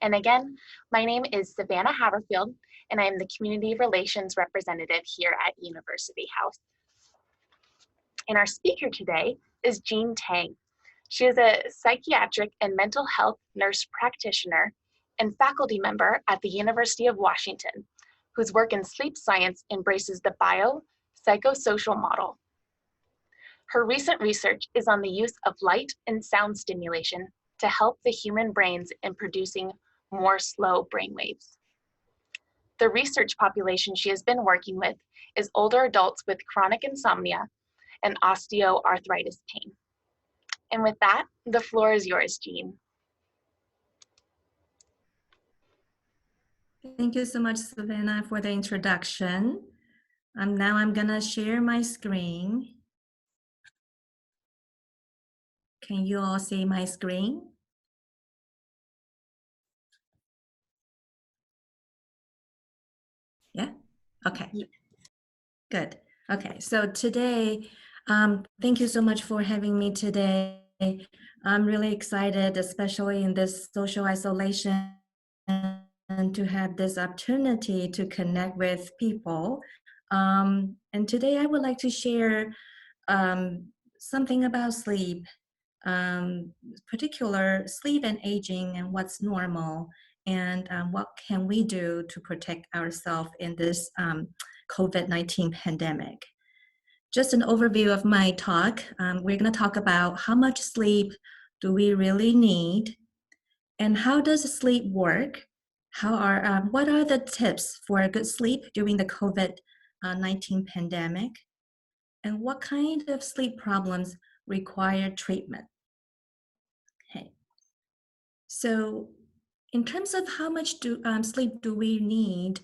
And again, my name is Savannah Haverfield, and I am the Community Relations Representative here at University House. And our speaker today is Jean Tang. She is a psychiatric and mental health nurse practitioner and faculty member at the University of Washington, whose work in sleep science embraces the bio-psychosocial model. Her recent research is on the use of light and sound stimulation to help the human brains in producing more slow brainwaves. The research population she has been working with is older adults with chronic insomnia and osteoarthritis pain. And with that, the floor is yours, Jean. Thank you so much, Savannah, for the introduction. Now I'm gonna share my screen. Can you all see my screen? Yeah? Okay, good. Okay, so today, thank you so much for having me today. I'm really excited, especially in this social isolation, and to have this opportunity to connect with people. And today I would like to share something about sleep, particular sleep and aging and what's normal, and what can we do to protect ourselves in this COVID-19 pandemic. Just an overview of my talk. We're going to talk about how much sleep do we really need, and how does sleep work? What are the tips for a good sleep during the COVID-19 pandemic? And what kind of sleep problems require treatment? Okay. So in terms of how much sleep do we need,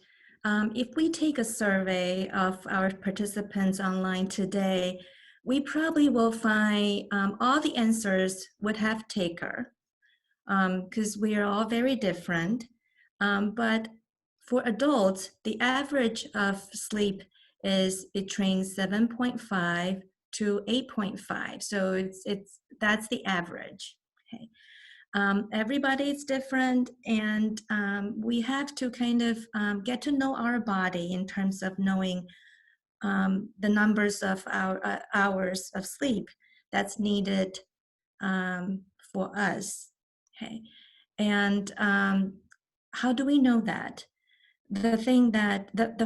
if we take a survey of our participants online today, we probably will find all the answers would have taker, because we are all very different. But for adults, the average of sleep is between 7.5 to 8.5. So that's the average. Okay. Everybody is different, and we have to kind of get to know our body in terms of knowing the numbers of our hours of sleep that's needed for us. Okay, and how do we know that? The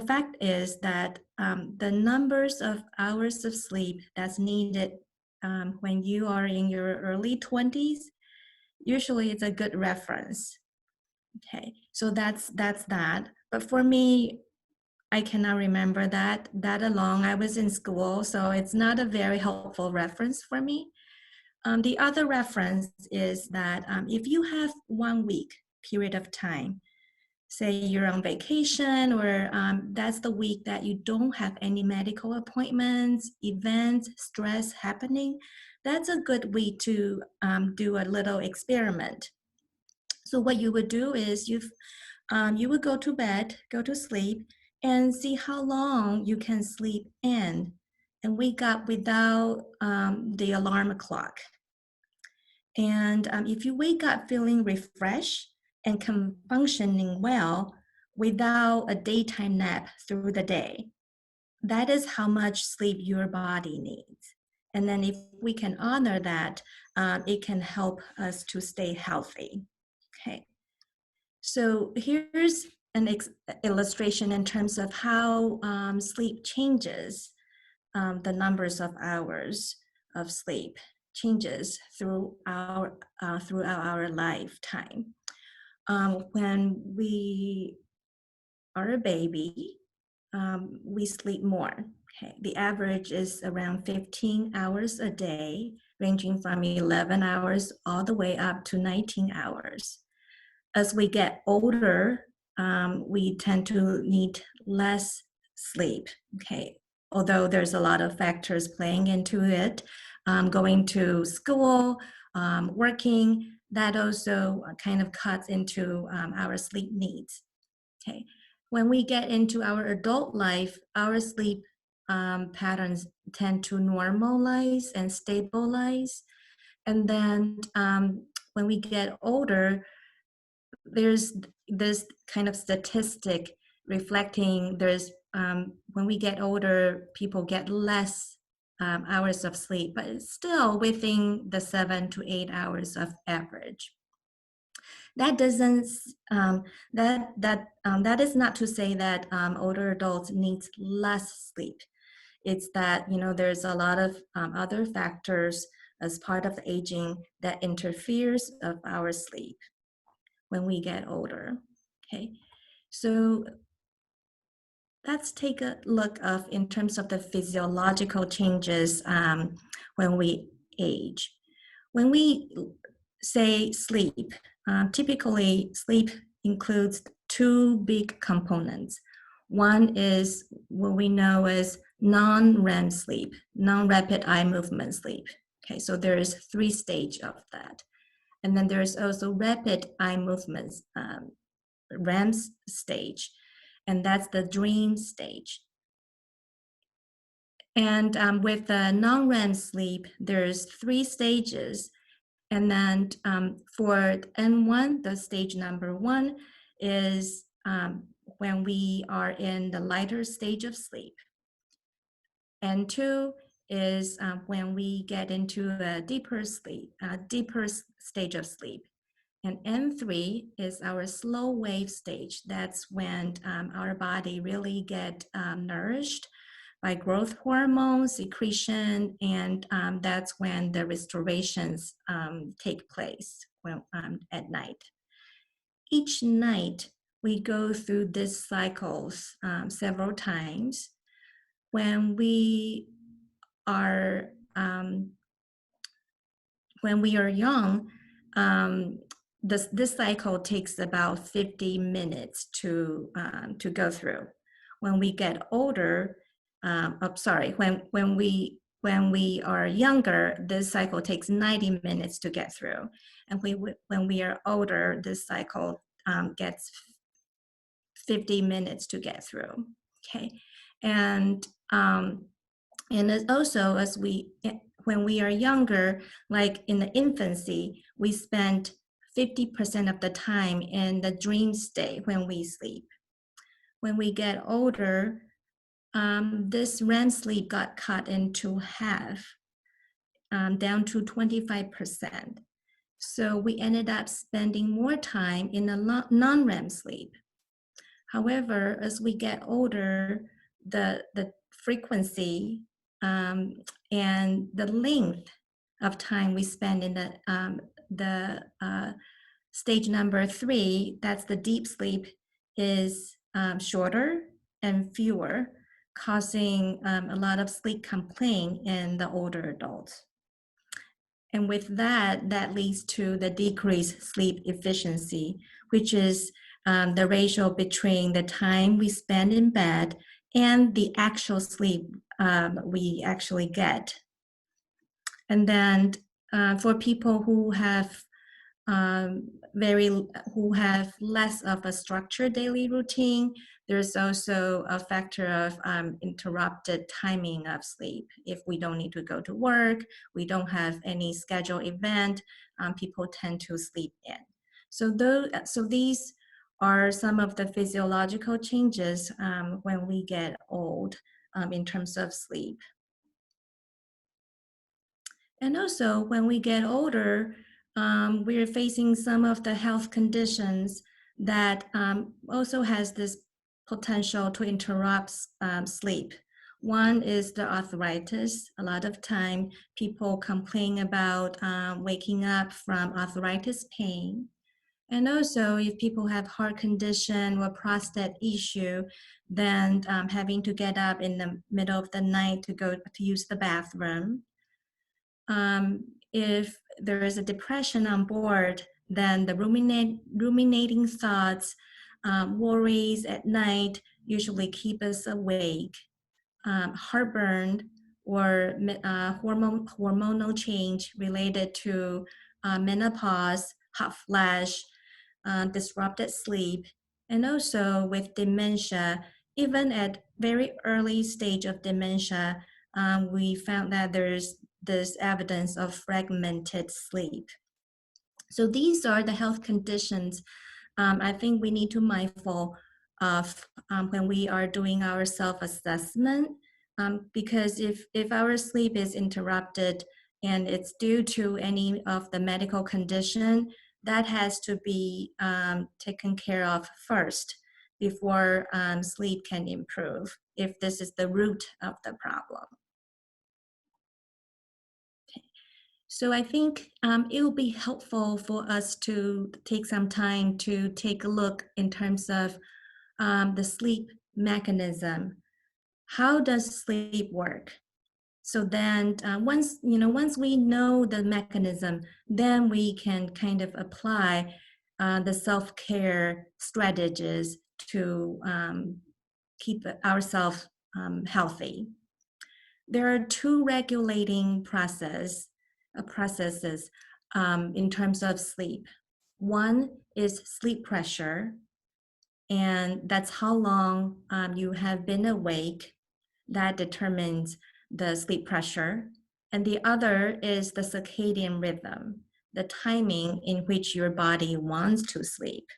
fact is that the numbers of hours of sleep that's needed when you are in your early 20s, usually it's a good reference. Okay, so that's that. But for me, I cannot remember that alone. I was in school, so it's not a very helpful reference for me. The other reference is that if you have 1 week period of time, say you're on vacation, or that's the week that you don't have any medical appointments, events, stress happening, that's a good week to do a little experiment. So what you would do is you would go to bed, go to sleep, and see how long you can sleep in and wake up without the alarm clock. And if you wake up feeling refreshed and functioning well without a daytime nap through the day, that is how much sleep your body needs. And then if we can honor that, it can help us to stay healthy. Okay. So here's an illustration in terms of how sleep changes, the numbers of hours of sleep changes throughout our lifetime. When we are a baby, we sleep more. Okay. The average is around 15 hours a day, ranging from 11 hours all the way up to 19 hours. As we get older, we tend to need less sleep. Okay. Although there's a lot of factors playing into it, going to school, working, that also kind of cuts into our sleep needs. Okay. When we get into our adult life, our sleep patterns tend to normalize and stabilize. And then when we get older, there's this kind of statistic reflecting there's when we get older, people get less hours of sleep, but it's still within the 7 to 8 hours of average. That doesn't that is not to say that older adults need less sleep. It's that, you know, there's a lot of other factors as part of the aging that interferes of our sleep when we get older. Okay, so let's take a look of in terms of the physiological changes when we age. When we say sleep, typically sleep includes two big components. One is what we know as non-REM sleep, non-rapid eye movement sleep. Okay, so there is 3 stages of that. And then there's also rapid eye movements, REM stage, and that's the dream stage. And with the non-REM sleep, there's 3 stages. And then for N1, the stage number 1 is when we are in the lighter stage of sleep. N2 is when we get into a deeper sleep, deeper stage of sleep. And N3 is our slow wave stage. That's when our body really get nourished by growth hormone secretion, and that's when the restorations take place at night. Each night, we go through these cycles several times. When we are young, this cycle takes about 50 minutes to go through. When we get older, when we are younger, this cycle takes 90 minutes to get through, and when we are older, this cycle gets 50 minutes to get through. Okay, and also when we are younger, like in the infancy, we spend 50% of the time in the dream state when we sleep. When we get older, this REM sleep got cut into half, down to 25%. So we ended up spending more time in a non-REM sleep. However, as we get older, the frequency and the length of time we spend in the stage number 3, that's the deep sleep, is shorter and fewer, causing a lot of sleep complaint in the older adults. And with that, that leads to the decreased sleep efficiency, which is the ratio between the time we spend in bed and the actual sleep we actually get. And then for people who have less of a structured daily routine, there's also a factor of interrupted timing of sleep. If we don't need to go to work, we don't have any scheduled event, people tend to sleep in. So these are some of the physiological changes when we get old in terms of sleep. And also when we get older, we're facing some of the health conditions that also has this potential to interrupt sleep. One is the arthritis. A lot of time people complain about waking up from arthritis pain. And also if people have heart condition or prostate issue, then having to get up in the middle of the night to go to use the bathroom. If there is a depression on board, then the ruminating thoughts, worries at night usually keep us awake. Heartburn or hormonal change related to menopause, hot flash, disrupted sleep, and also with dementia, even at very early stage of dementia, we found that there's this evidence of fragmented sleep. So these are the health conditions I think we need to mindful of when we are doing our self-assessment, because if our sleep is interrupted and it's due to any of the medical condition, that has to be taken care of first before sleep can improve, if this is the root of the problem. So I think it will be helpful for us to take some time to take a look in terms of the sleep mechanism. How does sleep work? So then once we know the mechanism, then we can kind of apply the self-care strategies to keep ourselves healthy. There are two regulating processes in terms of sleep. One is sleep pressure, and that's how long you have been awake. That determines the sleep pressure. And the other is the circadian rhythm, the timing in which your body wants to sleep.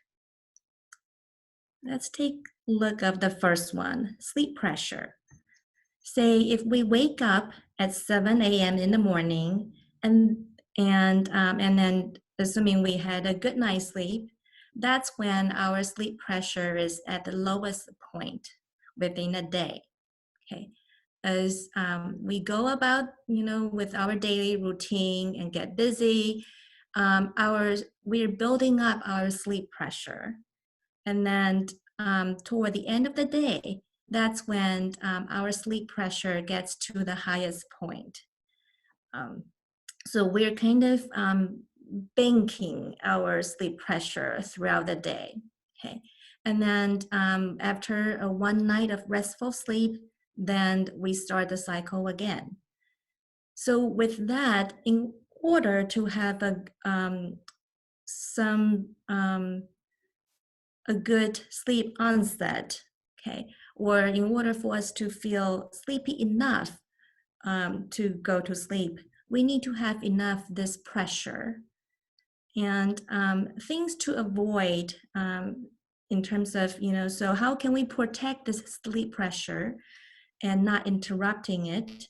Let's take a look at the first one, sleep pressure. Say if we wake up at 7 a.m. in the morning and then assuming we had a good night's sleep, that's when our sleep pressure is at the lowest point within a day. Okay, as we go about with our daily routine and get busy, we're building up our sleep pressure, and then toward the end of the day, that's when our sleep pressure gets to the highest point. So we're kind of banking our sleep pressure throughout the day. Okay, and then after one night of restful sleep, then we start the cycle again. So with that, in order to have a good sleep onset, okay, or in order for us to feel sleepy enough to go to sleep, we need to have enough this pressure. And things to avoid in terms of, so how can we protect this sleep pressure and not interrupting it?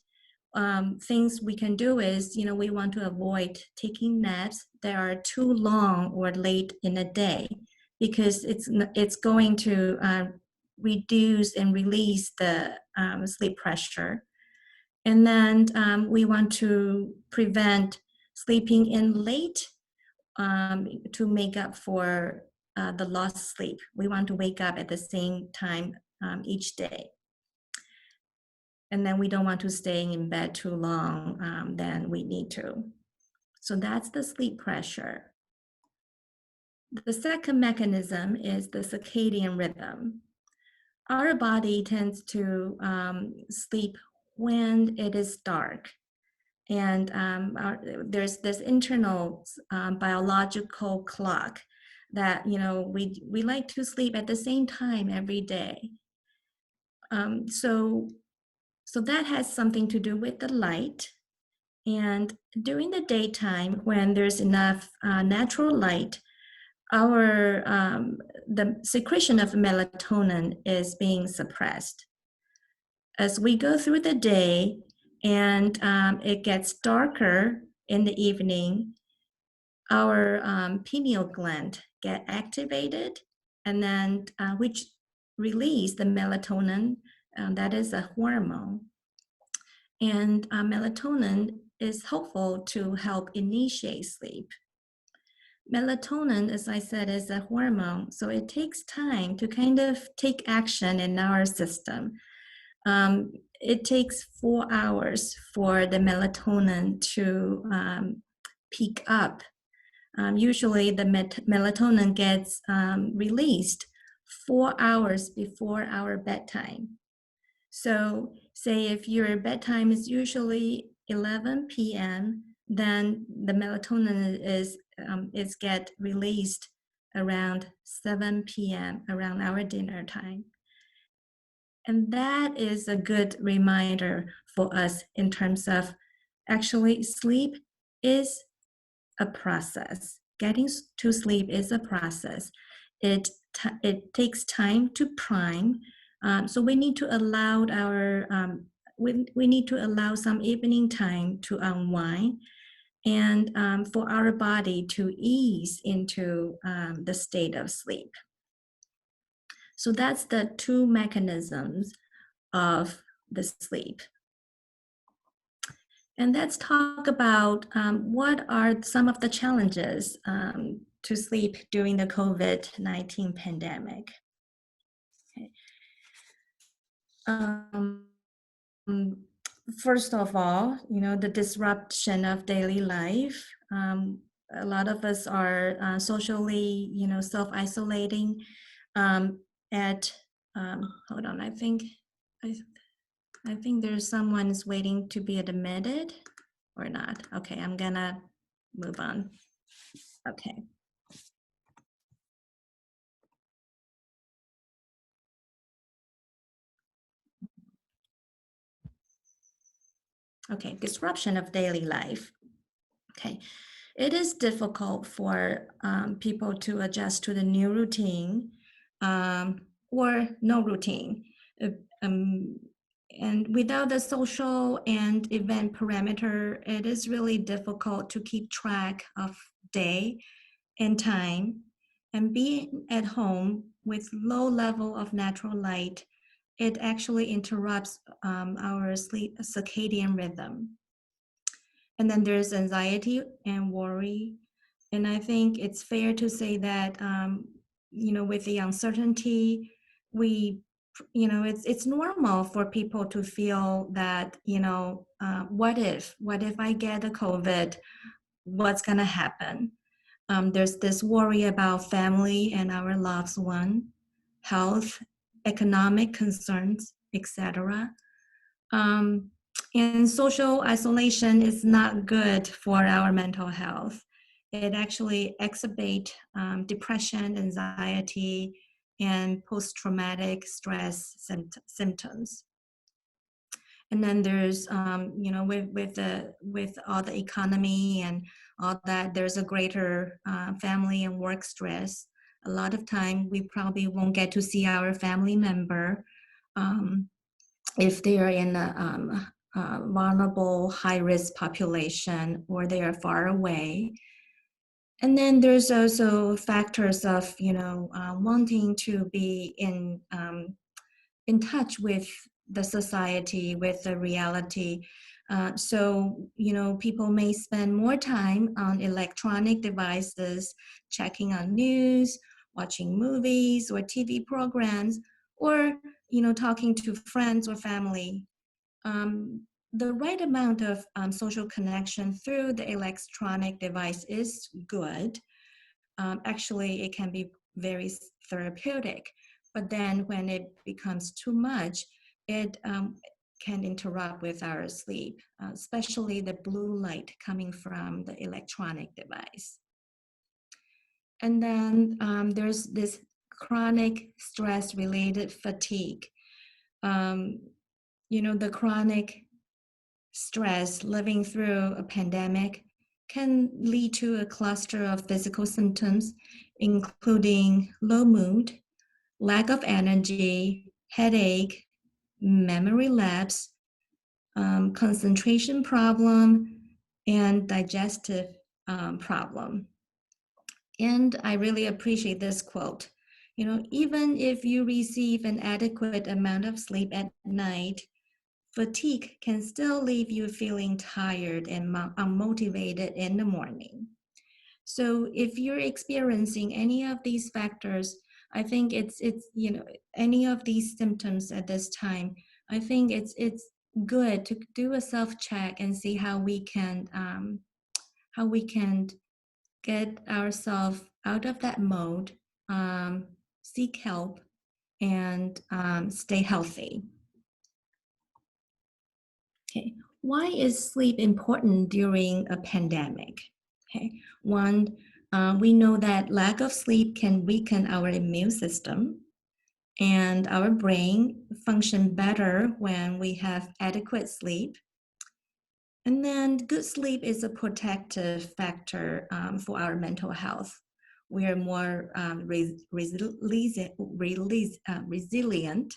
Things we can do is, we want to avoid taking naps that are too long or late in a day, because it's going to reduce and release the sleep pressure. And then we want to prevent sleeping in late to make up for the lost sleep. We want to wake up at the same time each day. And then we don't want to stay in bed too long than we need to. So that's the sleep pressure. The second mechanism is the circadian rhythm. Our body tends to sleep when it is dark. And there's this internal biological clock that, we like to sleep at the same time every day. So that has something to do with the light. And during the daytime, when there's enough natural light, the secretion of melatonin is being suppressed. As we go through the day and it gets darker in the evening, our pineal gland get activated, and then which release the melatonin. That is a hormone. And melatonin is helpful to help initiate sleep. Melatonin, as I said, is a hormone, so it takes time to kind of take action in our system. It takes 4 hours for the melatonin to peak up. Usually the melatonin gets released 4 hours before our bedtime. So say if your bedtime is usually 11 p.m., then the melatonin is get released around 7 p.m., around our dinner time. And that is a good reminder for us in terms of actually sleep is a process. Getting to sleep is a process. it takes time to prime. So we need to allow we need to allow some evening time to unwind and for our body to ease into the state of sleep. So that's the two mechanisms of the sleep. And let's talk about what are some of the challenges to sleep during the COVID-19 pandemic. Okay. First of all, the disruption of daily life. A lot of us are socially, self-isolating hold on, I think there's someone is waiting to be admitted or not. Okay, I'm gonna move on. Okay. Okay, disruption of daily life. Okay, it is difficult for people to adjust to the new routine or no routine. And without the social and event parameter, it is really difficult to keep track of day and time. And being at home with low level of natural light, it actually interrupts our sleep circadian rhythm. And then there's anxiety and worry. And I think it's fair to say that, with the uncertainty, it's normal for people to feel that, what if I get a COVID, what's gonna happen? There's this worry about family and our loved one, health, economic concerns, etc. And social isolation is not good for our mental health. It actually exacerbates depression, anxiety, and post-traumatic stress symptoms. And then there's, with all the economy and all that, there's a greater family and work stress. A lot of time, we probably won't get to see our family member if they are in a vulnerable, high-risk population or they are far away. And then there's also factors of, wanting to be in touch with the society, with the reality. So, people may spend more time on electronic devices, checking on news, watching movies or TV programs, or, talking to friends or family. The right amount of social connection through the electronic device is good. Actually, it can be very therapeutic. But then when it becomes too much, it can interrupt with our sleep, especially the blue light coming from the electronic device. And then there's this chronic stress-related fatigue. The chronic stress living through a pandemic can lead to a cluster of physical symptoms, including low mood, lack of energy, headache, memory lapse, concentration problem, and digestive problem. And I really appreciate this quote. Even if you receive an adequate amount of sleep at night, fatigue can still leave you feeling tired and unmotivated in the morning. So if you're experiencing any of these factors, I think it's any of these symptoms at this time, I think it's good to do a self-check and see how we can get ourselves out of that mode, seek help, and stay healthy. Okay, why is sleep important during a pandemic? Okay, one, we know that lack of sleep can weaken our immune system, and our brain function better when we have adequate sleep. And then good sleep is a protective factor for our mental health. we are more resilient,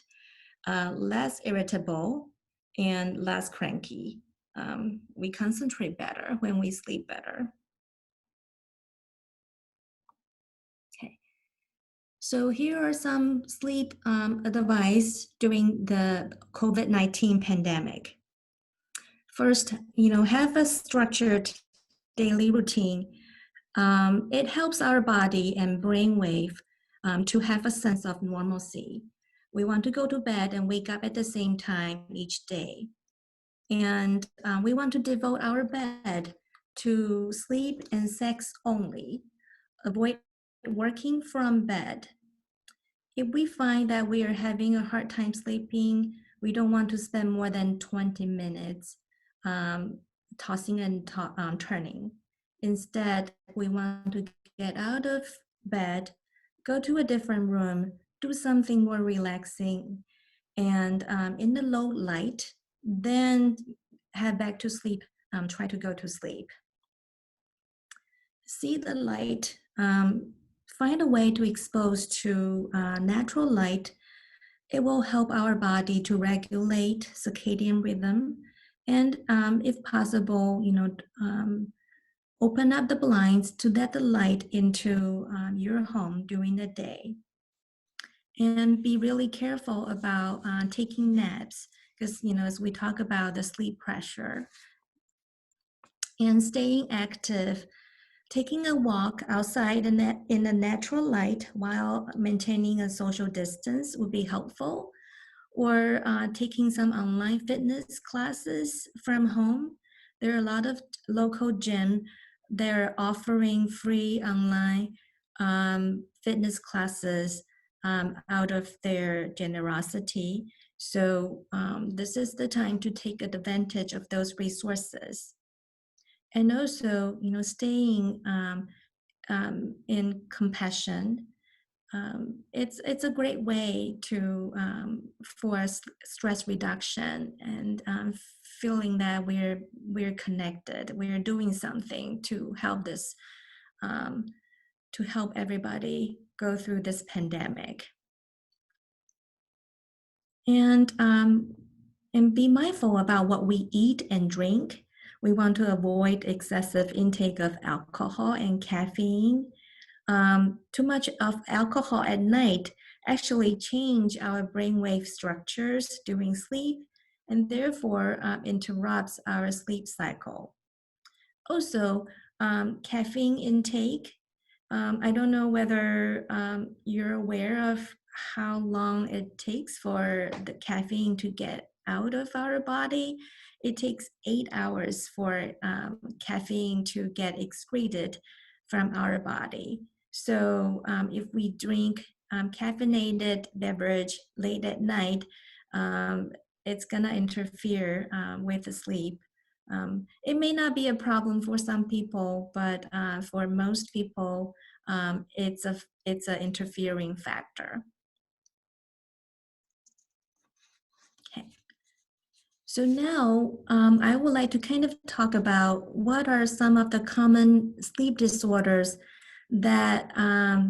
less irritable, and less cranky. We concentrate better when we sleep better. Okay. So here are some sleep advice during the COVID-19 pandemic. First, have a structured daily routine. It helps our body and brainwave to have a sense of normalcy. We want to go to bed and wake up at the same time each day. And we want to devote our bed to sleep and sex only. Avoid working from bed. If we find that we are having a hard time sleeping, we don't want to spend more than 20 minutes tossing and turning. Instead, we want to get out of bed, go to a different room, do something more relaxing, and in the low light, then head back to sleep, try to go to sleep. See the light, find a way to expose to natural light. It will help our body to regulate circadian rhythm, and if possible, open up the blinds to let the light into your home during the day. And be really careful about taking naps, because as we talk about the sleep pressure, and staying active. Taking a walk outside in the natural light while maintaining a social distance would be helpful, or taking some online fitness classes from home. There are a lot of local gyms. They're offering free online fitness classes out of their generosity. So this is the time to take advantage of those resources. And also, staying in compassion. It's a great way to for stress reduction and feeling that we're connected. We're doing something to help this, to help everybody go through this pandemic. And be mindful about what we eat and drink. We want to avoid excessive intake of alcohol and caffeine. Too much of alcohol at night actually change our brainwave structures during sleep, and therefore interrupts our sleep cycle. Also, caffeine intake. I don't know whether you're aware of how long it takes for the caffeine to get out of our body. It takes 8 hours for caffeine to get excreted from our body. So if we drink caffeinated beverage late at night, it's gonna interfere with the sleep. It may not be a problem for some people, but for most people, it's an interfering factor. Okay. So now I would like to kind of talk about what are some of the common sleep disorders that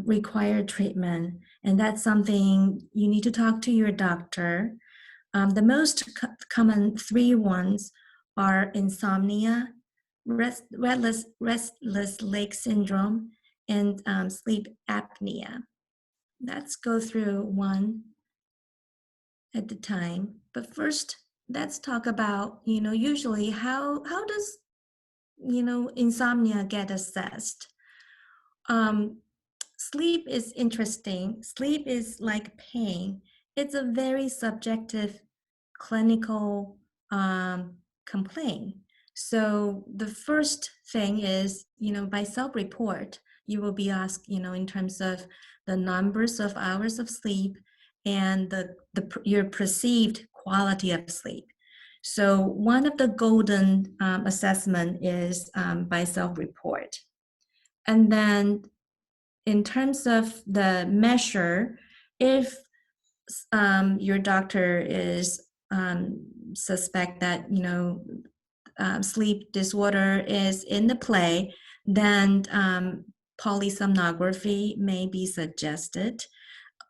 require treatment, and that's something you need to talk to your doctor. The most common 3 ones are insomnia, restless leg syndrome, and sleep apnea. Let's go through one at a time. But first, let's talk about, usually how does, insomnia get assessed? Sleep is interesting. Sleep is like pain. It's a very subjective clinical complaint. So the first thing is, by self-report, you will be asked, in terms of the numbers of hours of sleep and your perceived quality of sleep. So one of the golden assessment is by self-report. And then in terms of the measure, if your doctor is suspect that sleep disorder is in the play, then polysomnography may be suggested.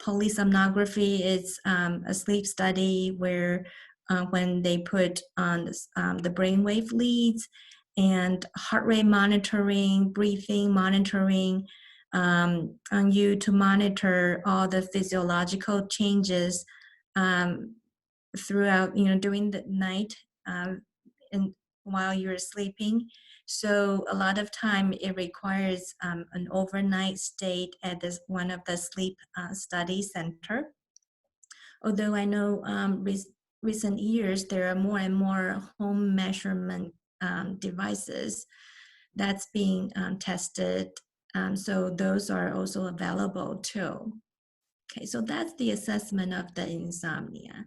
Polysomnography is a sleep study where when they put on the brainwave leads and heart rate monitoring, breathing monitoring, on you to monitor all the physiological changes throughout, during the night and while you're sleeping. So a lot of time it requires an overnight stay at one of the sleep study center. Although I know recent years there are more and more home measurement devices that's being tested. So those are also available too. Okay, so that's the assessment of the insomnia.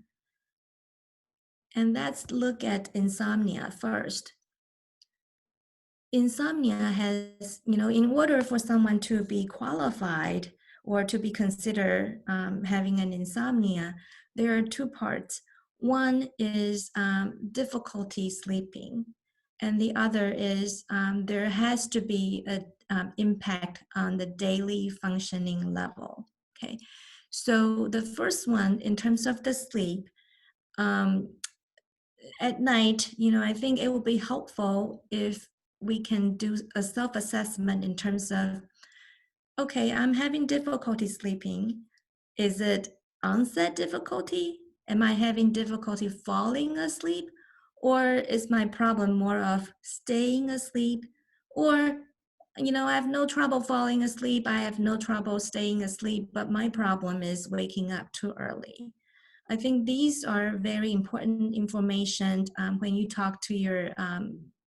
And let's look at insomnia first. Insomnia has, in order for someone to be qualified or to be considered having an insomnia, there are two parts. One is difficulty sleeping, and the other is there has to be an impact on the daily functioning level. Okay, so the first one, in terms of the sleep, at night, I think it will be helpful if we can do a self-assessment in terms of, okay, I'm having difficulty sleeping. Is it onset difficulty? Am I having difficulty falling asleep? Or is my problem more of staying asleep? Or, I have no trouble falling asleep. I have no trouble staying asleep, but my problem is waking up too early. I think these are very important information when you talk to your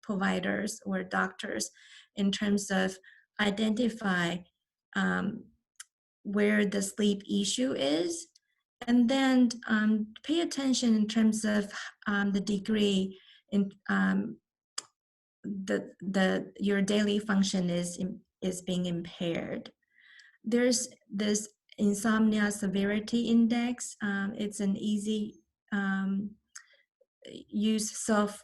providers or doctors in terms of identify where the sleep issue is, and then pay attention in terms of the degree in your daily function is being impaired. There's this insomnia severity index. It's an easy use self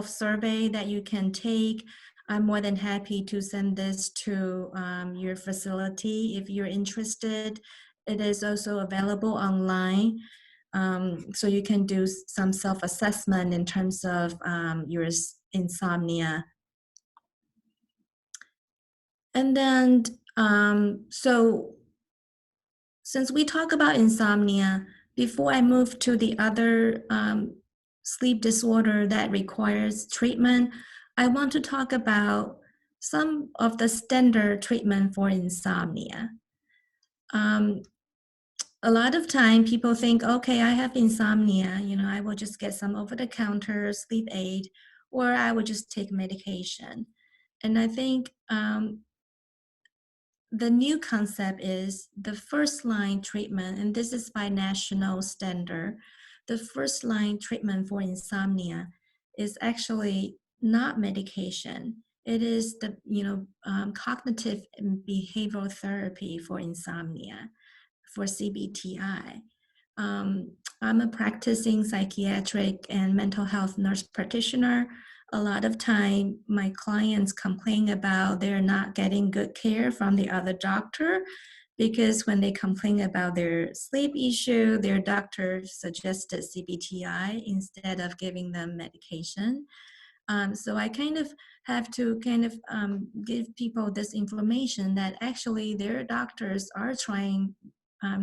survey that you can take. I'm more than happy to send this to your facility if you're interested. It is also available online, so you can do some self-assessment in terms of your insomnia. And then, so since we talk about insomnia, before I move to the other sleep disorder that requires treatment, I want to talk about some of the standard treatment for insomnia. A lot of time people think, okay, I have insomnia, I will just get some over-the-counter sleep aid, or I will just take medication. And I think the new concept is the first line treatment, and this is by national standard. The first line treatment for insomnia is actually not medication. It is the cognitive and behavioral therapy for insomnia, for CBTI. I'm a practicing psychiatric and mental health nurse practitioner. A lot of time my clients complain about they're not getting good care from the other doctor, because when they complain about their sleep issue, their doctor suggested CBTI instead of giving them medication. So I kind of have to give people this information that actually their doctors are trying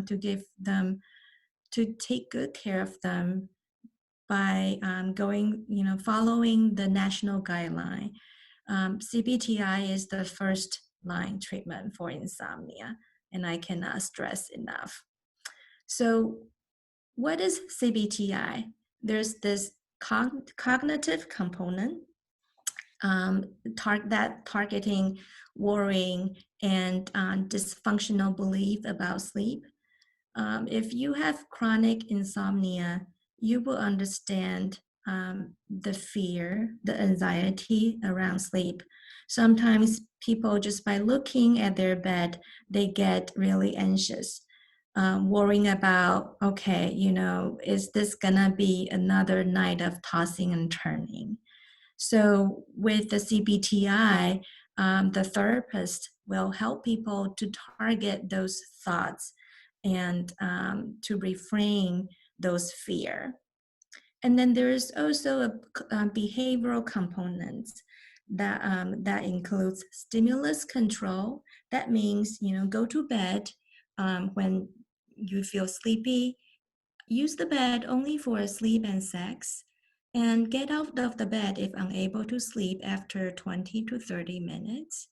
to give them, to take good care of them by following the national guideline. CBTI is the first line treatment for insomnia, and I cannot stress enough. So what is CBTI? There's this cognitive component targeting worrying and dysfunctional belief about sleep. If you have chronic insomnia, you will understand the fear, the anxiety around sleep. Sometimes people, just by looking at their bed, they get really anxious, worrying about, okay, is this gonna be another night of tossing and turning? So with the CBTI, the therapist will help people to target those thoughts and to reframe those fear. And then there is also a behavioral component that includes stimulus control. That means, go to bed when you feel sleepy. Use the bed only for sleep and sex, and get out of the bed if unable to sleep after 20 to 30 minutes.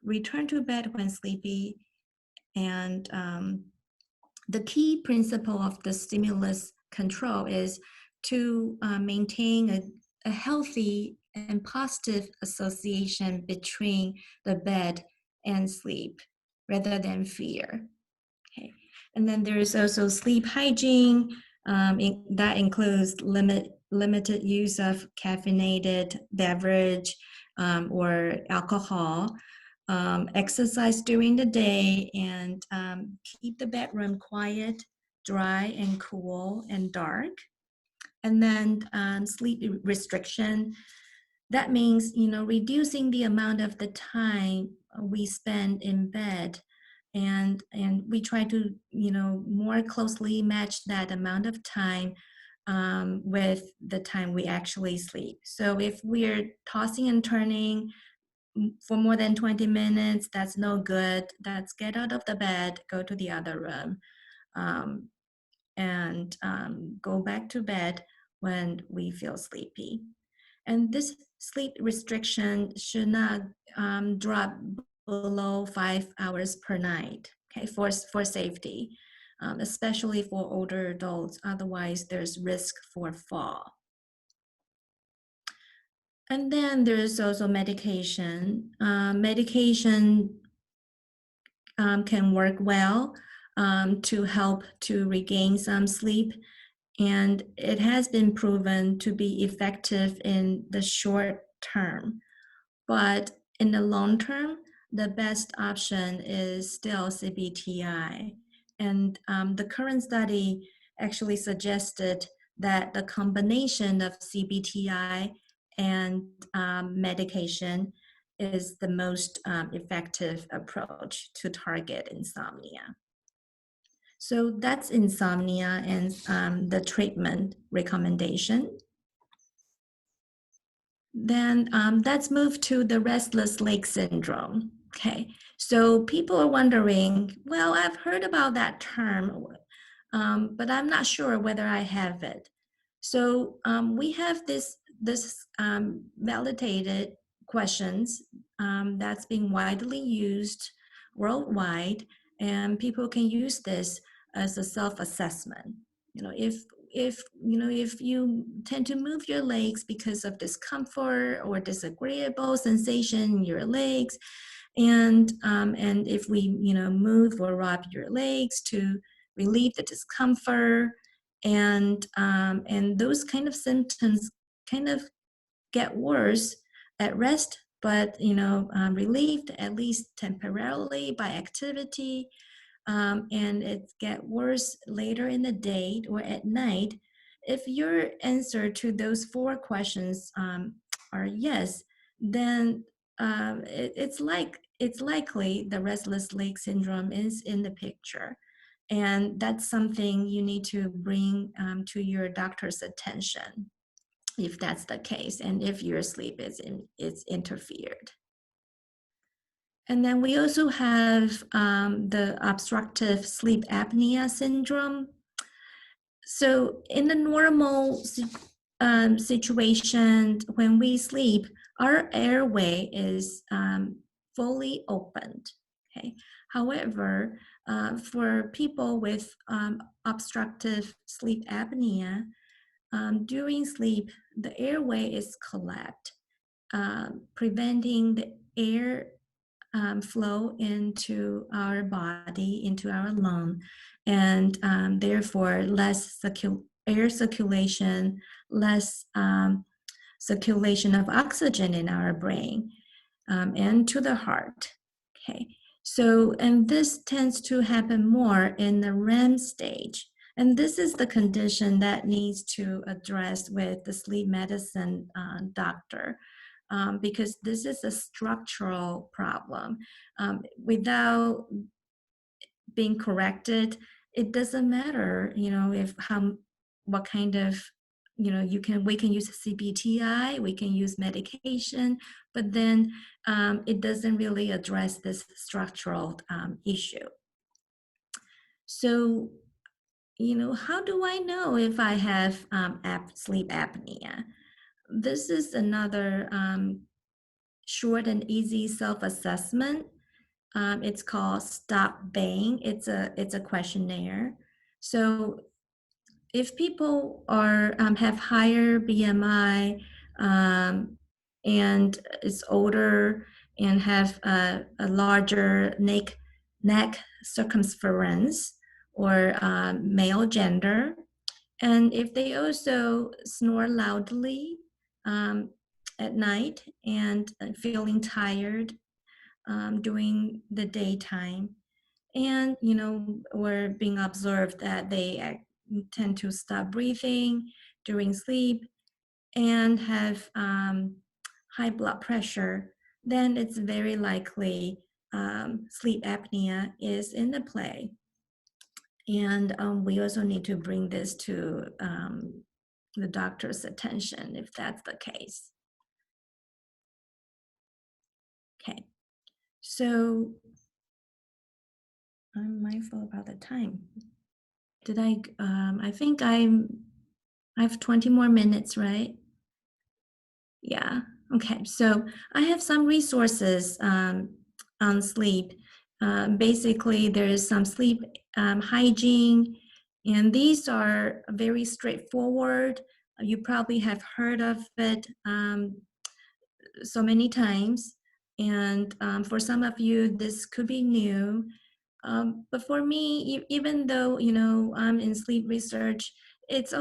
Return to bed when sleepy, and the key principle of the stimulus control is to maintain a healthy and positive association between the bed and sleep rather than fear. Okay. And then there is also sleep hygiene. That includes limited use of caffeinated beverage or alcohol. Exercise during the day, and keep the bedroom quiet, dry, and cool and dark. And then sleep restriction. That means, reducing the amount of the time we spend in bed, and we try to, more closely match that amount of time with the time we actually sleep. So if we're tossing and turning for more than 20 minutes, that's no good. That's get out of the bed, go to the other room, and go back to bed when we feel sleepy. And this sleep restriction should not drop below 5 hours per night, okay, for safety, especially for older adults. Otherwise, there's risk for fall. And then there's also medication. Medication can work well to help to regain some sleep, and it has been proven to be effective in the short term. But in the long term, the best option is still CBTI. And the current study actually suggested that the combination of CBTI and medication is the most effective approach to target insomnia. So that's insomnia and the treatment recommendation. Then let's move to the restless leg syndrome. Okay, so people are wondering, well, I've heard about that term, but I'm not sure whether I have it. So we have this validated questions that's being widely used worldwide, and people can use this as a self-assessment. If you tend to move your legs because of discomfort or disagreeable sensation in your legs, and if we move or rub your legs to relieve the discomfort, and those kind of symptoms kind of get worse at rest, but relieved at least temporarily by activity. And it get worse later in the day or at night. If your answer to those 4 questions are yes, then it's likely the restless leg syndrome is in the picture, and that's something you need to bring to your doctor's attention if that's the case, and if your sleep is interfered. And then we also have the obstructive sleep apnea syndrome. So in the normal situation, when we sleep, our airway is fully opened. Okay. However, for people with obstructive sleep apnea, during sleep, the airway is collapsed, preventing the air flow into our body, into our lung, and therefore less air circulation, less circulation of oxygen in our brain and to the heart. Okay, so, and this tends to happen more in the REM stage. And this is the condition that needs to address with the sleep medicine doctor. because this is a structural problem. Without being corrected, it doesn't matter, if what kind of, we can use CBTI, we can use medication, but then it doesn't really address this structural issue. So, how do I know if I have sleep apnea? This is another short and easy self-assessment. It's called Stop Bang. It's a questionnaire. So if people have higher BMI and is older and have a larger neck circumference or male gender, and if they also snore loudly at night and feeling tired during the daytime, and we're being observed that they tend to stop breathing during sleep and have high blood pressure, then it's very likely sleep apnea is in the play. And we also need to bring this to the doctor's attention if that's the case. Okay, so I'm mindful about the time. Did I think I have 20 more minutes, right? Yeah, okay. So I have some resources on sleep. Basically, there is some sleep hygiene, and these are very straightforward. You probably have heard of it so many times. And for some of you, this could be new. But for me, even though I'm in sleep research, it's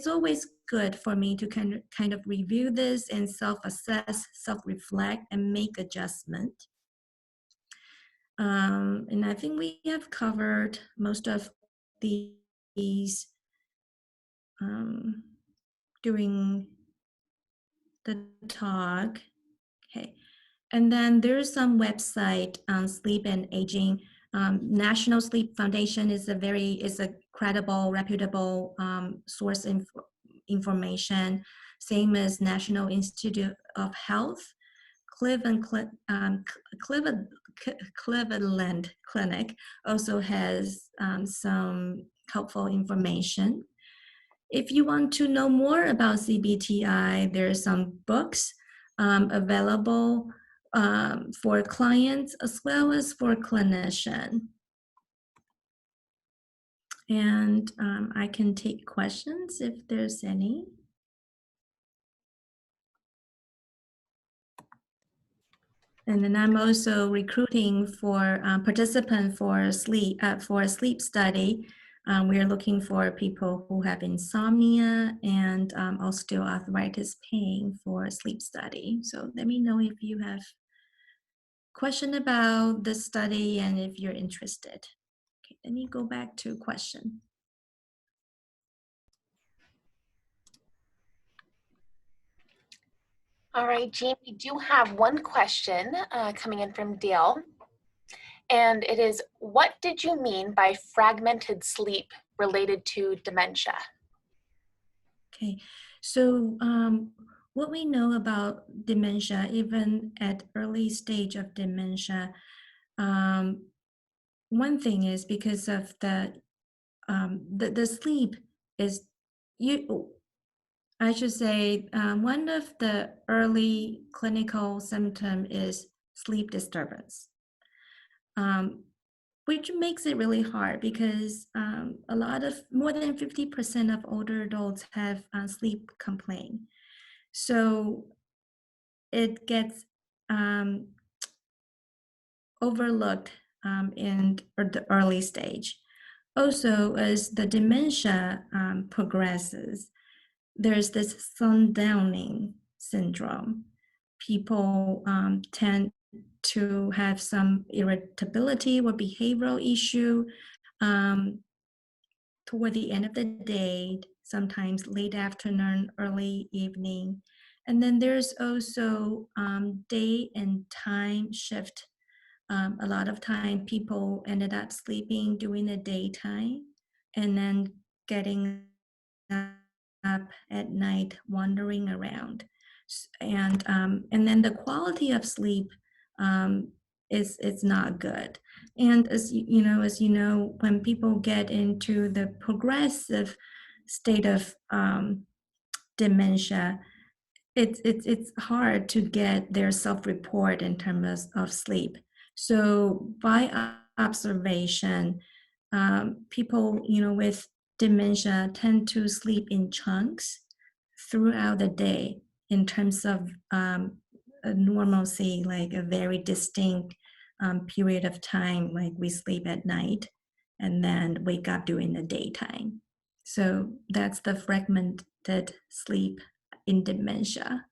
always good for me to kind of review this and self-assess, self-reflect, and make adjustment. And I think we have covered most of these during the talk. Okay. And then there's some website on sleep and aging. National Sleep Foundation is a credible, reputable source information. Same as National Institute of Health. Cleveland Clinic also has some helpful information. If you want to know more about CBTI, there are some books available for clients as well as for clinicians. And I can take questions if there's any. And then I'm also recruiting for participants for a sleep study. We are looking for people who have insomnia and osteoarthritis pain for a sleep study. So let me know if you have question about the study and if you're interested. Okay, let me go back to question. All right, Jean, we do have one question coming in from Dale. And it is, what did you mean by fragmented sleep related to dementia? Okay, so what we know about dementia, even at early stage of dementia, one thing is because of the sleep is I should say one of the early clinical symptom is sleep disturbance, which makes it really hard because more than 50% of older adults have sleep complaint. So it gets overlooked in the early stage. Also, as the dementia progresses, there's this sundowning syndrome. People tend to have some irritability or behavioral issue toward the end of the day, sometimes late afternoon, early evening. And then there's also day and time shift. A lot of time people ended up sleeping during the daytime and then getting up at night, wandering around, and then the quality of sleep is not good. And as you know, when people get into the progressive state of dementia, it's hard to get their self-report in terms of sleep. So by observation, people with dementia tend to sleep in chunks throughout the day in terms of a normalcy, like a very distinct period of time, like we sleep at night and then wake up during the daytime. So that's the fragmented sleep in dementia.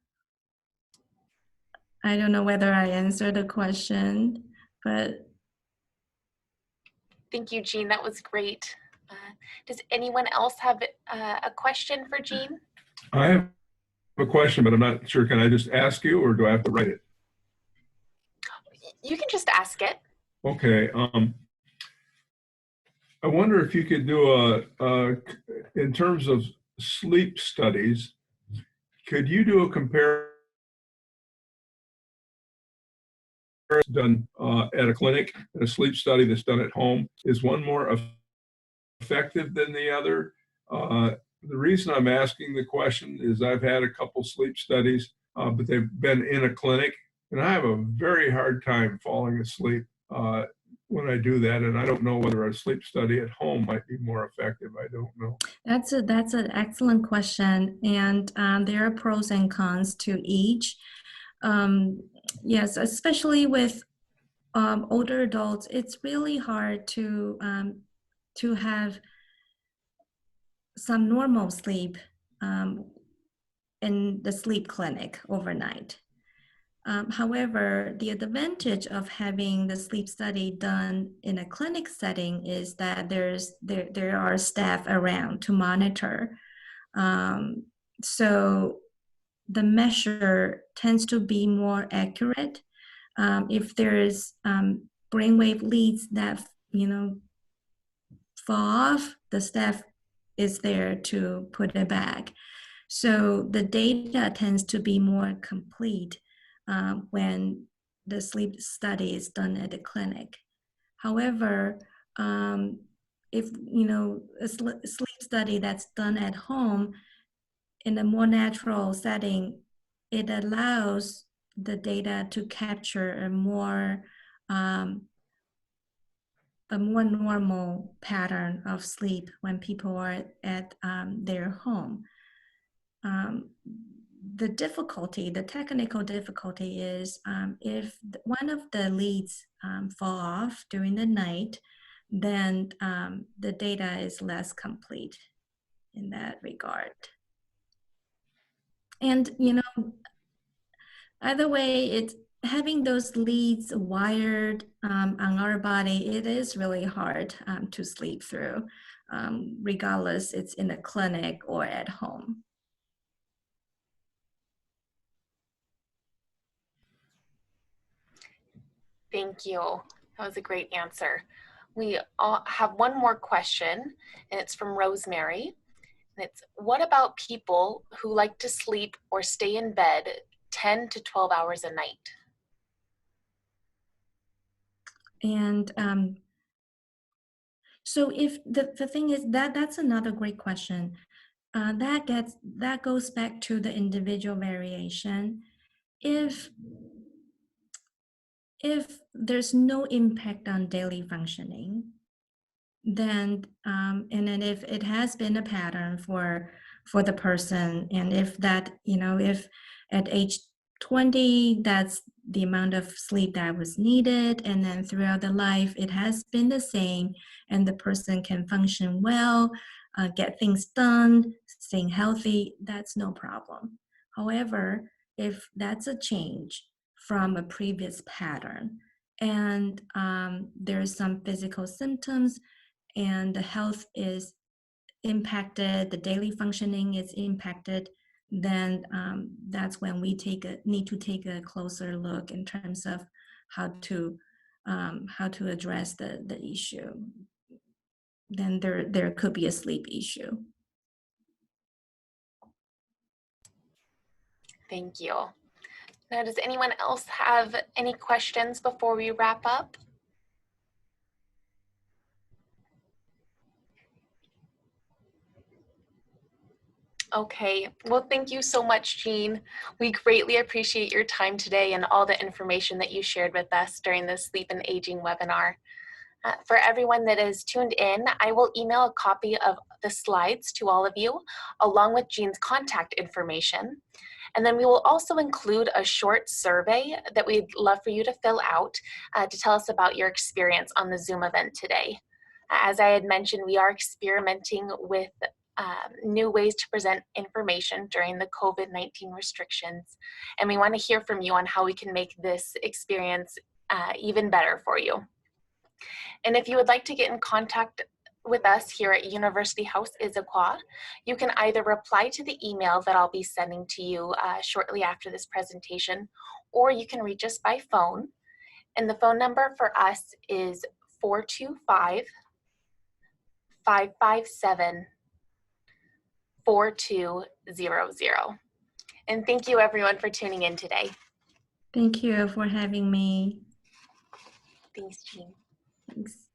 I don't know whether I answered the question, but Thank you, Jean. That was great. Does anyone else have a question for Jean? I have a question, but I'm not sure. Can I just ask you, or do I have to write it? You can just ask it. Okay. I wonder if you could do in terms of sleep studies, could you do a comparison done at a clinic and a sleep study that's done at home? Is one more effective than the other? The reason I'm asking the question is I've had a couple sleep studies, but they've been in a clinic, and I have a very hard time falling asleep when I do that, and I don't know whether a sleep study at home might be more effective. I don't know. that's an excellent question, and there are pros and cons to each. Yes, especially with older adults, it's really hard to have some normal sleep in the sleep clinic overnight. However, the advantage of having the sleep study done in a clinic setting is that there are staff around to monitor. So the measure tends to be more accurate. If there's brainwave leads that fall off, the staff is there to put it back. So the data tends to be more complete when the sleep study is done at the clinic. However, if a sleep study that's done at home in a more natural setting, it allows the data to capture a more normal pattern of sleep when people are at their home. The technical difficulty is if one of the leads fall off during the night, then the data is less complete in that regard. And either way, having those leads wired on our body, it is really hard to sleep through, regardless it's in a clinic or at home. Thank you. That was a great answer. We have one more question, and it's from Rosemary. And it's, what about people who like to sleep or stay in bed 10 to 12 hours a night? And so if the thing is that's another great question. That goes back to the individual variation. If there's no impact on daily functioning, then and then if it has been a pattern for the person, and if that if at age 20 that's the amount of sleep that was needed, and then throughout the life it has been the same, and the person can function well, get things done, staying healthy, that's no problem. However, if that's a change from a previous pattern, and there's some physical symptoms, and the health is impacted, the daily functioning is impacted, then that's when we need to take a closer look in terms of how to address the issue. Then there could be a sleep issue. Thank you. Now, does anyone else have any questions before we wrap up? Okay, well, thank you so much, Jean. We greatly appreciate your time today and all the information that you shared with us during the Sleep and Aging webinar. For everyone that is tuned in, I will email a copy of the slides to all of you, along with Jean's contact information. And then we will also include a short survey that we'd love for you to fill out to tell us about your experience on the Zoom event today. As I had mentioned, we are experimenting with new ways to present information during the COVID-19 restrictions. And we want to hear from you on how we can make this experience even better for you. And if you would like to get in contact with us here at University House Issaquah, you can either reply to the email that I'll be sending to you shortly after this presentation, or you can reach us by phone. And the phone number for us is 425-557-4200. And thank you everyone for tuning in today. Thank you for having me. Thanks, Jean. Thanks.